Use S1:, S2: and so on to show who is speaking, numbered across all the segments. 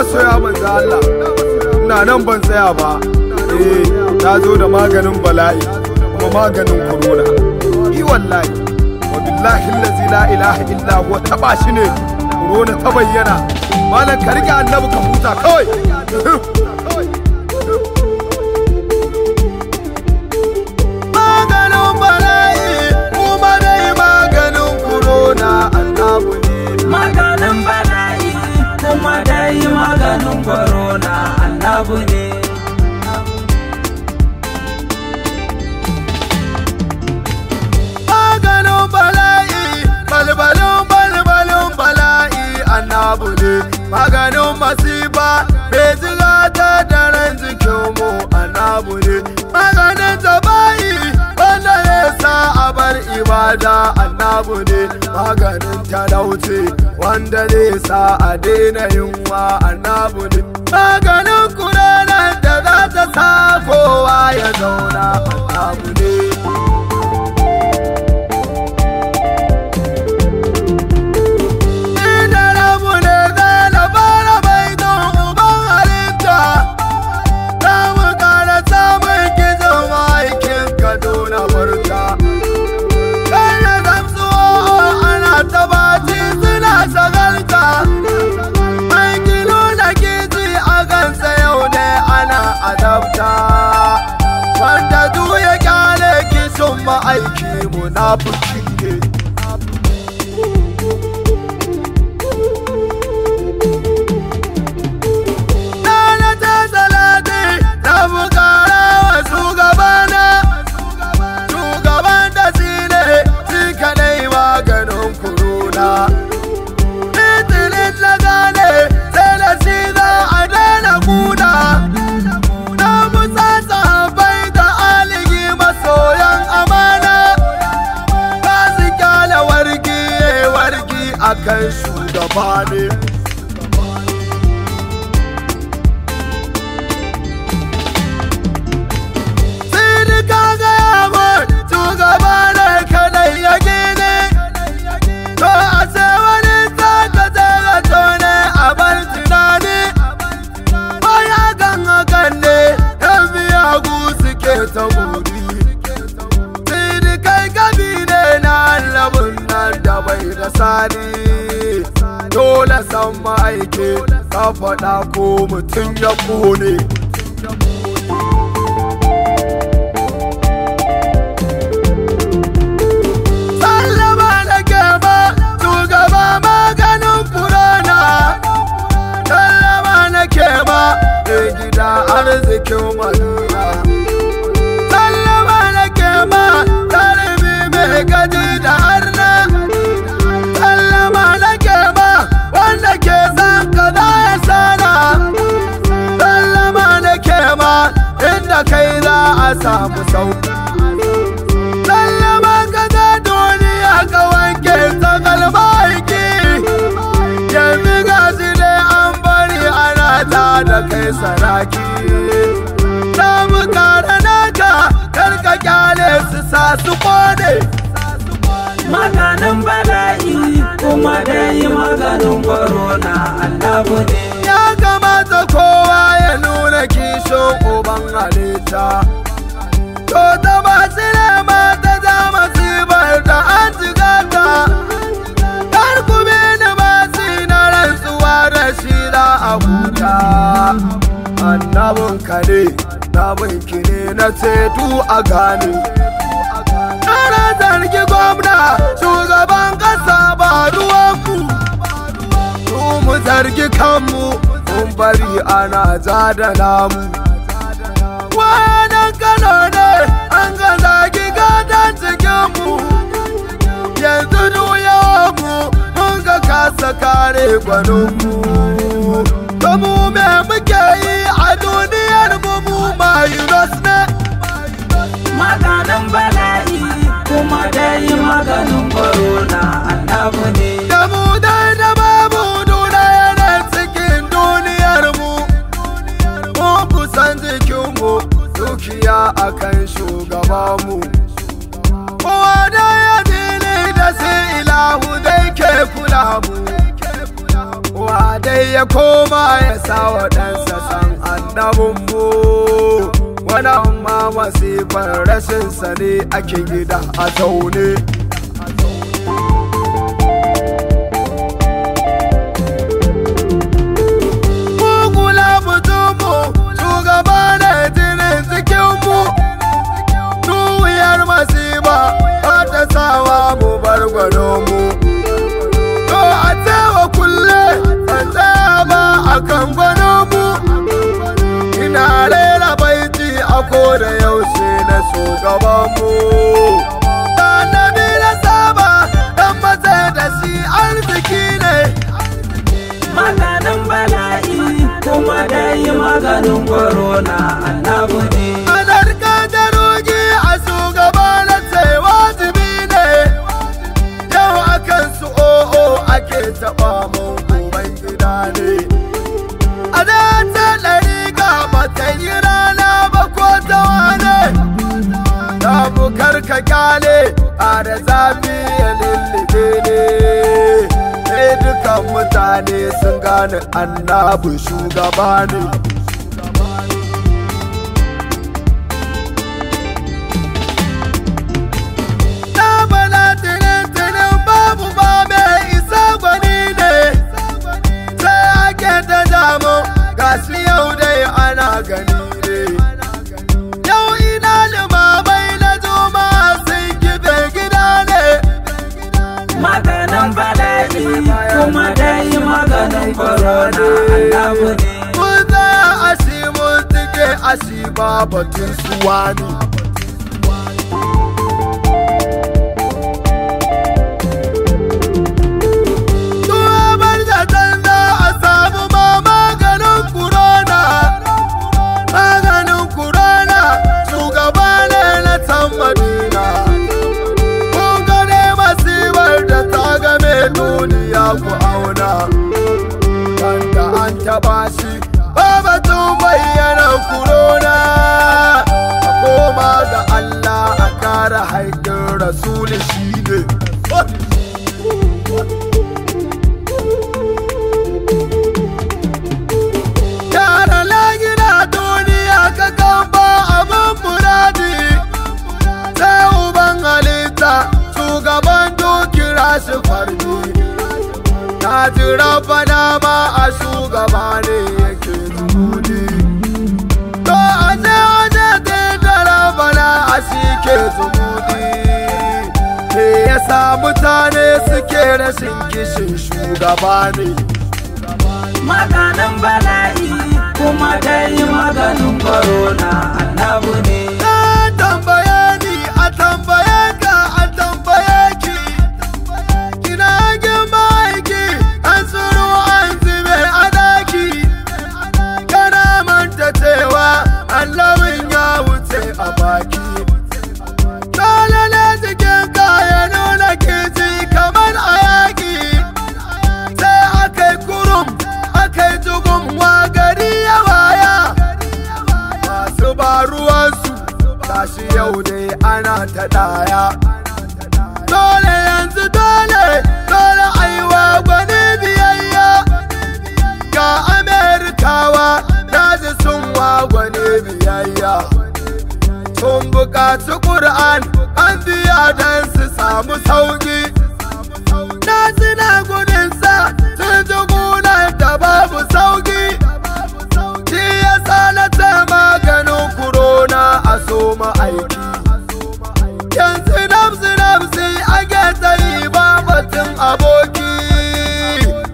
S1: masoya manzo Allah ina nan ban tsaya ba ta zo da maganin bala'i kuma maganin corona wallahi wa billahi allazi la ilaha illa huwa taba shi ne corona ta bayyana malan ka rike annabi ka huta kawai maganin bala'i kuma dai maganin corona annabi ne
S2: maganin bala'i kuma dai maganin corona annabi ne annabu ne maganin masifa bai ziga ta daren jikinmu annabu ne maganin tabayi wanda ya sa a bar ibada annabu ne maganin talauci wanda zai sa a daina yunwa annabu ne maganin kuranar da za ta sa kowa ya zauna annabu ne wanda duk ya kyale ki sun ma'aiki munafiki ne dana ta salati ta bukara wa shugaban da sile shi kadai maganin corona itilin na gane sai da shi za a daina kuna akan shugaba ne sai ka gaya mun shugaba ne kadai ya gine to a sai wani saka zagato ne a bar tunani baya kan hakan ne yan miyagu suke ta guri sai kai gabi ne na annabin nan da bai da sani dole san ma'aike ka faɗa ko mutum ya kone sallama da ke ba shugaba maganin corona sallama na ke ba gida arzikin madina sallama na ke ba tarihi mai gaji da arna kai za a samu sauki sallama ka da duniya ka wanke sakal maiki yanzu ga shi ne an bari ana ta da kai saraki ta bukara naka karka kyale su sa su kone maganin bala'i kuma dai maganin corona annabu ne
S1: ya kamata kowa ya nuna kishin uban halitta to ta masu nema ta za masibar da an jigata kar ku ni masu na rantsuwa da shi za a huta annabinka ne nabinki ne na ceto a gane ana zargi gwamna shugaban kasa ba ruwanku mu zargi kanmu mun bari ana da namu wadan Kano ne an ga zagi gadon cikinmu yanzu duyawanmu mun ga kasa kare gwaninmu to mu me muke yi a duniyar mu mayunos ne
S2: maganin bala'i kuma dai maganin corona annabu ne
S1: da mu dai da babu duna yana cikin duniyarmu mu kusan jikinmu dukiya akan shugabanmu kowa da ya dini da sai ilahu dai ke kula mu kowa dai ya ya koma ya sa wa ɗansa san annabinmu. Wannan ma masifar rashinsa ne ake gida a zaune. Mugula mutumu shugaba da jinin jikinmu, duwuyar masifa ba ta sawa mu bar gwadonmu. To a tsawa kulle a tsaya ba a kan gwadonmu. Ina rera baiti a koda yaushe na shugabanmu. Annabi na saba dan matsa da shi arziki ne.
S2: Maganin bala'i kuma da yi maganin corona annabi ne.
S1: Adarka da rogi a shugaba na ce wajibi ne. Yau akan su o'o ake taɓa mun uban gida ne. A da ta ɗariƙa ba ta yi rana ba ko ta wane. Da bukar ka kyale a da zafi ya lullube ne. Sai dukan mutane sun gane annabi shugaba ne. Na bala tinin babu ba mai isa gwani ne. Sai ake ta damu gashi yau dai ana gani ne. Yau ina limamai na juma'a sun kife gida ne.
S2: Maganin bala'i kuma da yi maganin corona annabi ne.
S1: Mun tsaya ashi mun tike ashi ba batun suwa ne. Tuwabar da canza a samu ma maganin corona. Maganin corona shugaba ne na can Madina. Kun gane masifar da ta game duniya ku auna. Wanda an taba shi babatun bayyana corona. A koma ga Allah a kare haƙƙin Rasuli shi ne. Yara lagina duniya ka kamba abin muradi. Sai uban halitta shugaban dukira shi farji. Na ji rabana ma a shugaba ne yake zumudi. To aje ta da rabana a shi ke zumudi. Me yasa mutane suke rashin kishin shugaba ne.
S2: Maganin bala'i kuma da yi maganin corona annabi ne.
S1: Na tambaye ni a tambaye ka a tambaye ki. Kina girma aiki an tsoro an zube a daki. Kana manta cewa annabin ya wuce a baki. Dole ne jikin ka ya nuna kici kamar a yaƙi. Sai akai kurum akai jugum wa gari ya waya. Masu ba ruwansu tashi yau dai ana ta ɗaya. Dole yanzu dole aiwa gwani biyayya. Ga Amerikawa na ji sun wa gwani biyayya. Sun buƙaci Ƙur'an an biya don su samu sauƙi. Na suna gudunsa sun ji gunar da babu sauƙi. Shi yasa na ce maganin corona a soma aiki. Yanzu nafsi ake ta yi ba batun aboki.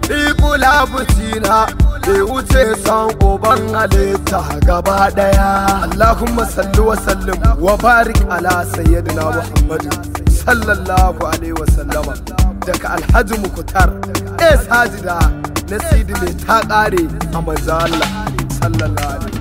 S1: Ni kula bucina bai wuce san uban halitta gaba daya. Allahumma salli wa sallim wa barik ala sayyidina Muhammadin sallallahu alaihi wa sallama. Daga Alhaji Mukutar Sajida na Sidi mai ta ƙare a manzo Allah sallallahu alaihi